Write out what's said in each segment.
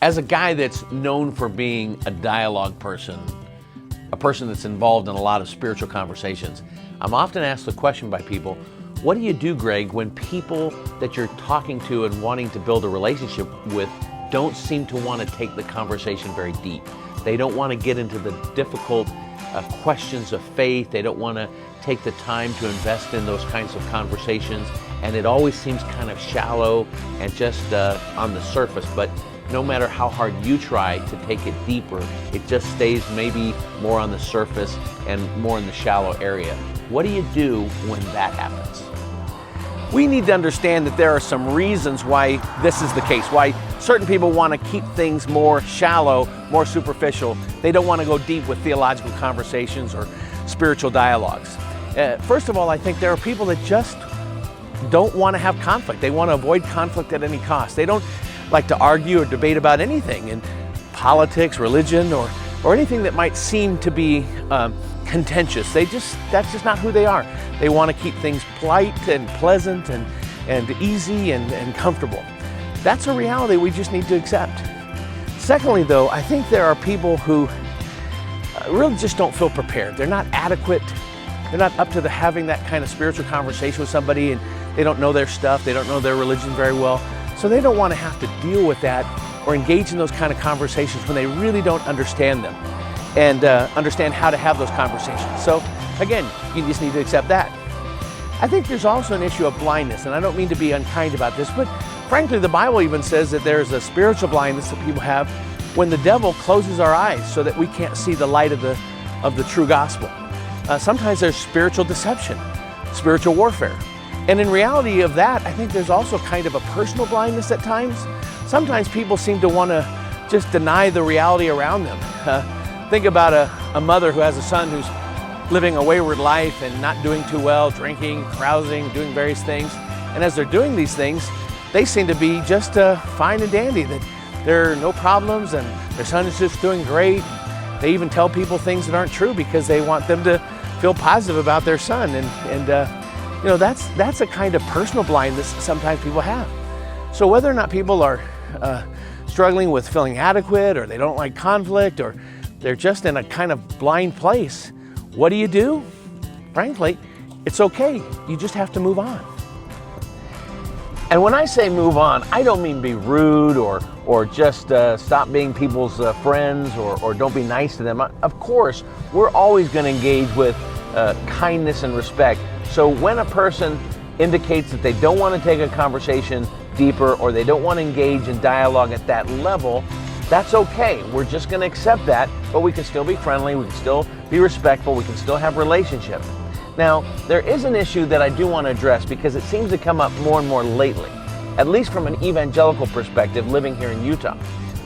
As a guy that's known for being a dialogue person, a person that's involved in a lot of spiritual conversations, I'm often asked the question by people, what do you do, Greg, when people that you're talking to and wanting to build a relationship with don't seem to want to take the conversation very deep? They don't want to get into the difficult questions of faith. They don't want to take the time to invest in those kinds of conversations. And it always seems kind of shallow and just on the surface. But no matter how hard you try to take it deeper, it just stays maybe more on the surface and more in the shallow area. What do you do when that happens? We need to understand that there are some reasons why this is the case, why certain people want to keep things more shallow, more superficial. They don't want to go deep with theological conversations or spiritual dialogues. First of all, I think there are people that just don't want to have conflict. They want to avoid conflict at any cost. They don't like to argue or debate about anything in politics, religion, or anything that might seem to be contentious. That's just not who they are. They want to keep things polite and pleasant and easy and comfortable. That's a reality we just need to accept. Secondly, though, I think there are people who really just don't feel prepared. They're not adequate. They're not up to having that kind of spiritual conversation with somebody, and they don't know their stuff. They don't know their religion very well. So they don't want to have to deal with that or engage in those kind of conversations when they really don't understand them and understand how to have those conversations. So again, you just need to accept that. I think there's also an issue of blindness, and I don't mean to be unkind about this, but frankly, the Bible even says that there's a spiritual blindness that people have when the devil closes our eyes so that we can't see the light of the true gospel. Sometimes there's spiritual deception, spiritual warfare. And in reality of that, I think there's also kind of a personal blindness at times. Sometimes people seem to want to just deny the reality around them. Think about a mother who has a son who's living a wayward life and not doing too well, drinking, carousing, doing various things. And as they're doing these things, they seem to be just fine and dandy, that there are no problems and their son is just doing great. They even tell people things that aren't true because they want them to feel positive about their son. You know, that's a kind of personal blindness sometimes people have. So whether or not people are struggling with feeling adequate, or they don't like conflict, or they're just in a kind of blind place, what do? Frankly, it's okay. You just have to move on. And when I say move on, I don't mean be rude or just stop being people's friends or don't be nice to them. Of course, we're always going to engage with kindness and respect. So when a person indicates that they don't want to take a conversation deeper, or they don't want to engage in dialogue at that level, that's okay. We're just going to accept that, but we can still be friendly, we can still be respectful, we can still have relationship. Now, there is an issue that I do want to address because it seems to come up more and more lately, at least from an evangelical perspective living here in Utah.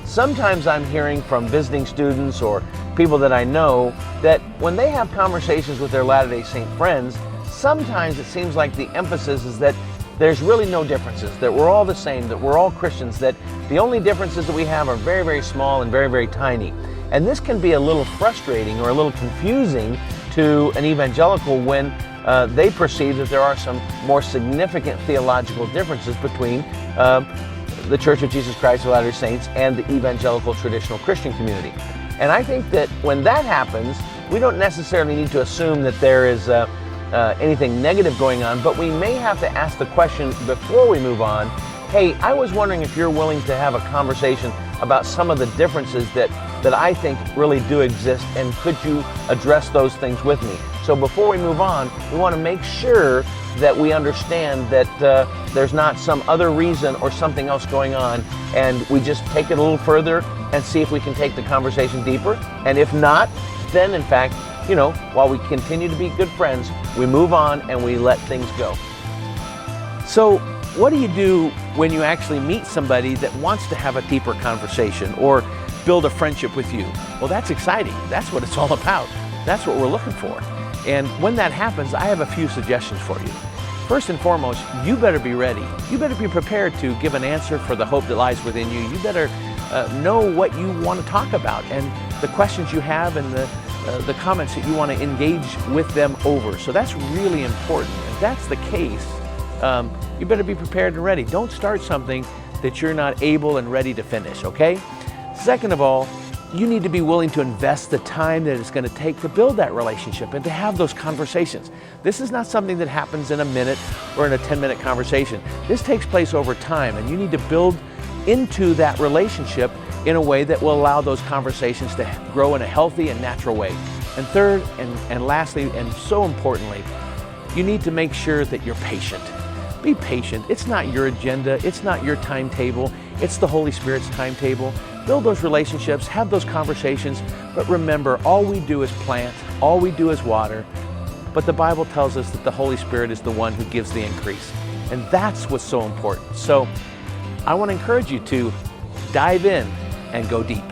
Sometimes I'm hearing from visiting students or people that I know that when they have conversations with their Latter-day Saint friends, sometimes it seems like the emphasis is that there's really no differences, that we're all the same, that we're all Christians, that the only differences that we have are very, very small and very, very tiny. And this can be a little frustrating or a little confusing to an evangelical when they perceive that there are some more significant theological differences between the Church of Jesus Christ of Latter-day Saints and the evangelical traditional Christian community. And I think that when that happens, we don't necessarily need to assume that there is anything negative going on, but we may have to ask the question before we move on, hey, I was wondering if you're willing to have a conversation about some of the differences that I think really do exist, and could you address those things with me? So before we move on, we want to make sure that we understand that there's not some other reason or something else going on, and we just take it a little further and see if we can take the conversation deeper. And if not, then in fact, you know, while we continue to be good friends, we move on and we let things go. So what do you do when you actually meet somebody that wants to have a deeper conversation or build a friendship with you? Well, that's exciting. That's what it's all about. That's what we're looking for. And when that happens, I have a few suggestions for you. First and foremost, you better be ready. You better be prepared to give an answer for the hope that lies within you. You better know what you want to talk about and the questions you have and the comments that you want to engage with them over. So that's really important. If that's the case, you better be prepared and ready. Don't start something that you're not able and ready to finish, okay? Second of all, you need to be willing to invest the time that it's going to take to build that relationship and to have those conversations. This is not something that happens in a minute or in a 10-minute conversation. This takes place over time, and you need to build into that relationship in a way that will allow those conversations to grow in a healthy and natural way. And third, and lastly, and so importantly, you need to make sure that you're patient. Be patient. It's not your agenda. It's not your timetable. It's the Holy Spirit's timetable. Build those relationships, have those conversations, but remember, all we do is plant, all we do is water, but the Bible tells us that the Holy Spirit is the one who gives the increase. And that's what's so important. So I want to encourage you to dive in and go deep.